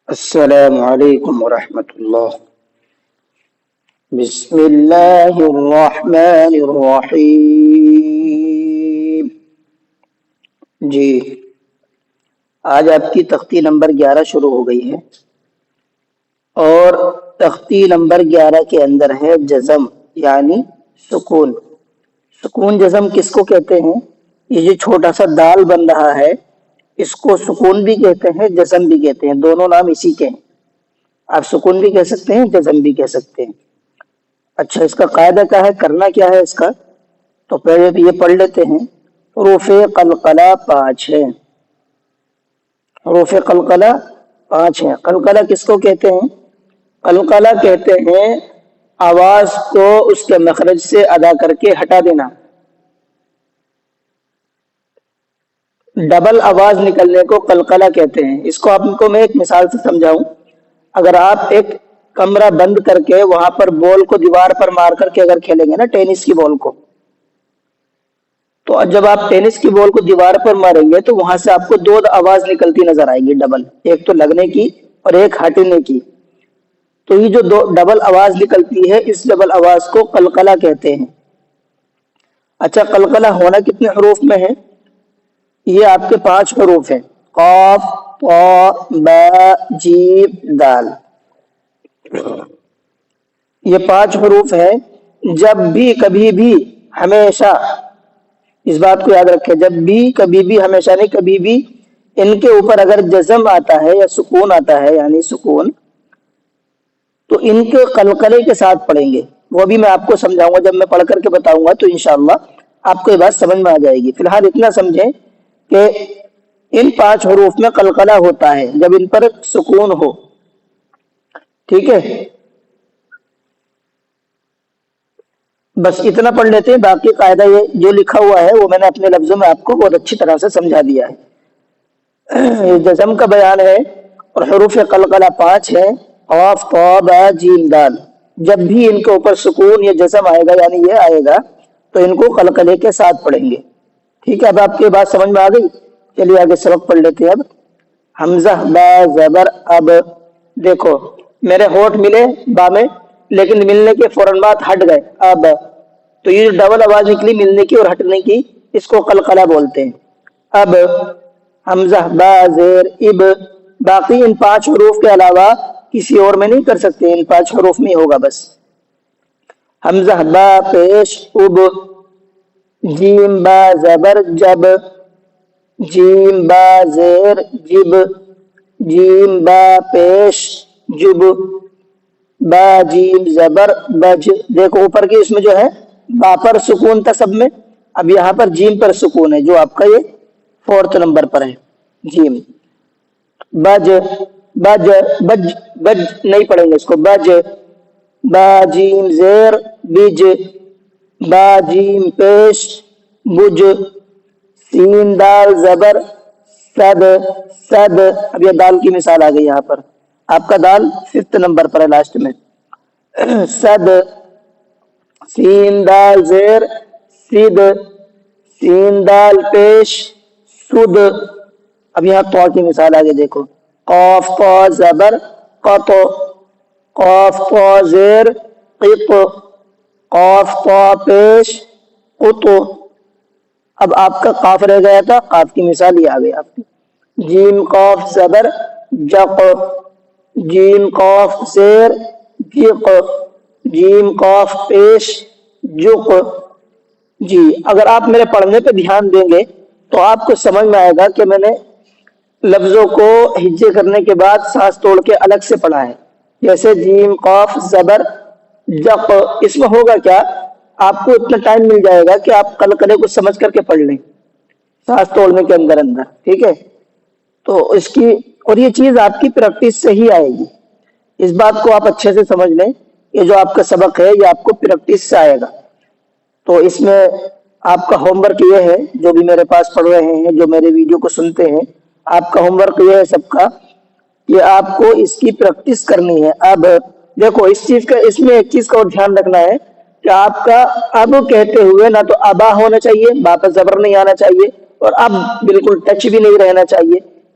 السلام علیکم ورحمۃ اللہ۔ بسم اللہ الرحمن الرحیم۔ جی، آج آپ کی تختی نمبر 11 شروع ہو گئی ہے اور تختی نمبر 11 کے اندر ہے جزم یعنی سکون۔ سکون جزم کس کو کہتے ہیں؟ یہ جو چھوٹا سا دال بن رہا ہے اس کو سکون بھی کہتے ہیں، جزم بھی کہتے ہیں، دونوں نام اسی کے ہیں۔ آپ سکون بھی کہہ سکتے ہیں، جزم بھی کہہ سکتے ہیں۔ اچھا، اس کا قاعدہ کیا ہے، کرنا کیا ہے اس کا؟ تو پہلے تو یہ پڑھ لیتے ہیں۔ حروف قلقلہ 5 ہے، حروف قلقلہ 5 ہیں۔ قلقلہ کس کو کہتے ہیں؟ قلقلہ کہتے ہیں آواز کو اس کے مخرج سے ادا کر کے ہٹا دینا، ڈبل آواز نکلنے کو قلقلہ کہتے ہیں۔ اس کو آپ کو میں ایک مثال سے سمجھاؤں۔ اگر آپ ایک کمرہ بند کر کے وہاں پر بال کو دیوار پر مار کر کے اگر کھیلیں گے نا، ٹینس کی بال کو، تو جب آپ ٹینس کی بال کو دیوار پر ماریں گے تو وہاں سے آپ کو دو آواز نکلتی نظر آئے گی، ڈبل، ایک تو لگنے کی اور ایک ہٹنے کی۔ تو یہ جو دو ڈبل آواز نکلتی ہے اس ڈبل آواز کو قلقلہ کہتے ہیں۔ اچھا، قلقلہ ہونا کتنے حروف میں ہے؟ یہ آپ کے 5 حروف ہیں، قاف، طا، با، جیم، دال۔ یہ 5 حروف ہیں۔ جب بھی کبھی بھی ہمیشہ اس بات کو یاد رکھیں، جب بھی کبھی بھی ہمیشہ نہیں، کبھی بھی ان کے اوپر اگر جزم آتا ہے یا سکون آتا ہے یعنی سکون، تو ان کے قلقلے کے ساتھ پڑھیں گے۔ وہ بھی میں آپ کو سمجھاؤں گا، جب میں پڑھ کر کے بتاؤں گا تو انشاءاللہ آپ کو یہ بات سمجھ میں آ جائے گی۔ فی الحال اتنا سمجھیں کہ ان 5 حروف میں قلقلہ ہوتا ہے جب ان پر سکون ہو، ٹھیک ہے؟ بس اتنا پڑھ لیتے ہیں، باقی قاعدہ یہ جو لکھا ہوا ہے وہ میں نے اپنے لفظوں میں آپ کو بہت اچھی طرح سے سمجھا دیا ہے۔ یہ جزم کا بیان ہے اور حروف قلقلہ 5 ہے، قاف، طا، با، جیم، دال۔ جب بھی ان کے اوپر سکون یا جزم آئے گا یعنی یہ آئے گا تو ان کو قلقلے کے ساتھ پڑھیں گے، ٹھیک ہے؟ اب آپ کی بات سمجھ میں آ گئی؟ چلیے آگے سبق پڑھ لیتے ہیں۔ اب حمزہ با زبر اب، دیکھو میرے ہونٹ ملے با میں لیکن ملنے کے فوراً بعد ہٹ گئے، اب تو یہ جو ڈبل آواز نکلی ملنے کی اور ہٹنے کی اس کو قلقلہ بولتے ہیں۔ اب حمزہ با زیر اب، باقی ان 5 حروف کے علاوہ کسی اور میں نہیں کر سکتے، ان 5 حروف میں ہی ہوگا بس۔ حمزہ با پیش اب، جیم با زبر جب، جیم با زیر جب، جیم با پیش جب، با جیم زبر بج۔ دیکھو اوپر کی اس میں جو ہے با پر سکون تھا سب میں، اب یہاں پر جیم پر سکون ہے جو آپ کا یہ 4 نمبر پر ہے، جیم۔ بج بج بج بج نہیں پڑھیں گے اس کو، بج، با جیم زیر بج، با جیم پیش بج، سین دال زبر سد سد۔ اب یہ دال کی مثال آ گئی یہاں پر، آپ کا دال 5 نمبر پر ہے لاسٹ میں، سد، سین دال زیر سید، سین دال پیش سد۔ اب یہاں طا کی مثال آگے دیکھو، قاف طا زبر قط، قاف طا زیر قط، قاف طا پیش قط۔ اب آپ کا قاف رہ گیا تھا، قاف کی مثال یہ آ گئی آپ کی، جیم قاف زبر جق، جیم قاف زیر جق، جیم قاف پیش جق۔ جی، اگر آپ میرے پڑھنے پہ دھیان دیں گے تو آپ کو سمجھ میں آئے گا کہ میں نے لفظوں کو ہجے کرنے کے بعد سانس توڑ کے الگ سے پڑھا ہے۔ جیسے جیم قاف زبر جق، اس میں ہوگا کیا، آپ کو اتنا ٹائم مل جائے گا کہ آپ قلقلے کو سمجھ کر کے پڑھ لیں سانس توڑنے کے اندر اندر، ٹھیک ہے؟ تو اس کی اور یہ چیز آپ کی پریکٹس سے ہی آئے گی، اس بات کو آپ اچھے سے سمجھ لیں۔ یہ جو آپ کا سبق ہے یہ آپ کو پریکٹس سے آئے گا۔ تو اس میں آپ کا ہوم ورک یہ ہے، جو بھی میرے پاس پڑھ رہے ہیں، جو میرے ویڈیو کو سنتے ہیں، آپ کا ہوم ورک یہ ہے سب کا، یہ آپ کو اس کی پریکٹس کرنی ہے۔ اب دیکھو اس چیز کا، اس میں ایک چیز کا اور دھیان رکھنا ہے کہ آپ کا اب کہتے ہوئے نہ تو ابا ہونا چاہیے، با پر زبر نہیں آنا چاہیے، اور اب بالکل ٹچ بھی نہیں رہنا چاہیے۔